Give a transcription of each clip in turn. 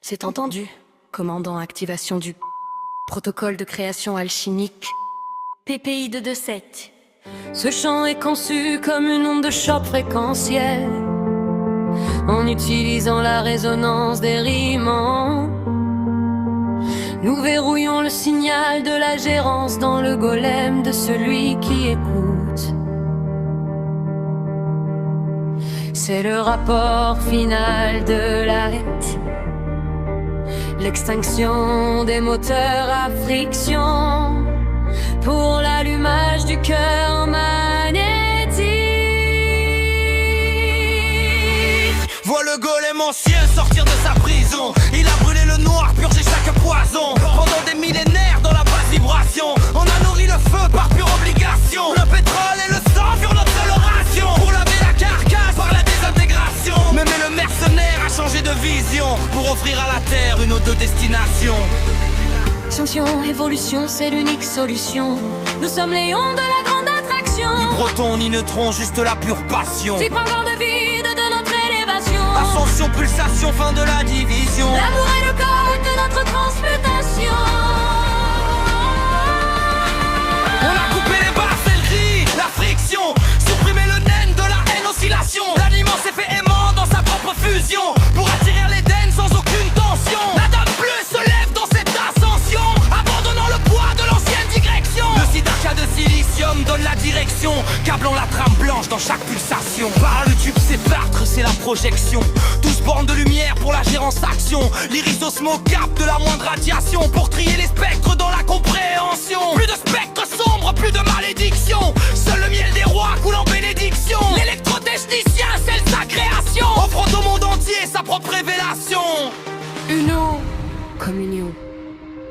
C'est entendu. Commandant activation du protocole de création alchimique PPI 227. Ce champ est conçu comme une onde de choc fréquentielle, en utilisant la résonance des rimes. Nous verrouillons le signal de la gérance dans le golem de celui qui écoute. C'est le rapport final de l'arrêt, l'extinction des moteurs à friction pour l'allumage du cœur magnétique. Vois le golem ancien sortir de sa prison. Il a brûlé le noir, purgé chaque poison. Pendant des millénaires dans la basse vibration, on a nourri le feu par pure obligation. Le pétrole et le sang furent notre seule ration pour laver la carcasse par la désintégration. Mais le mercenaire a changé de vision pour offrir à la terre une autre destination. Extinction, évolution, c'est l'unique solution. Nous sommes les ondes de la grande attraction. Ni proton ni neutron, juste la pure passion. Vibrant de vide de notre élévation. Ascension, pulsation, fin de la division. L'amour est le corps de notre transmutation. On a coupé les basses et le gris, la friction. Supprimé le naine de la haine, oscillation. L'aliment s'est fait aimant dans sa propre fusion pour attirer l'Éden sans aucune tension. La dame bleue se lève dans cette ascension, abandonnant le poids de l'ancienne direction. Le sidaca de silicium donne la direction, câblant la trame blanche dans chaque pulsation. Par le tube sépartre, c'est la projection. 12 bornes de lumière pour la gérance action. L'iris osmo capte de la moindre radiation pour trier les spectres dans la compréhension. Plus de spectres sombres, plus de malédiction. Seul le miel des rois coule en bénédiction. L'électrotechnicien scelle sa création, offrant au monde entier sa propre révélation. Uno, communion,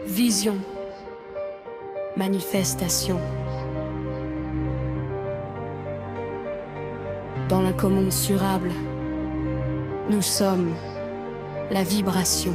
vision, manifestation. Dans l'incommensurable, nous sommes la vibration.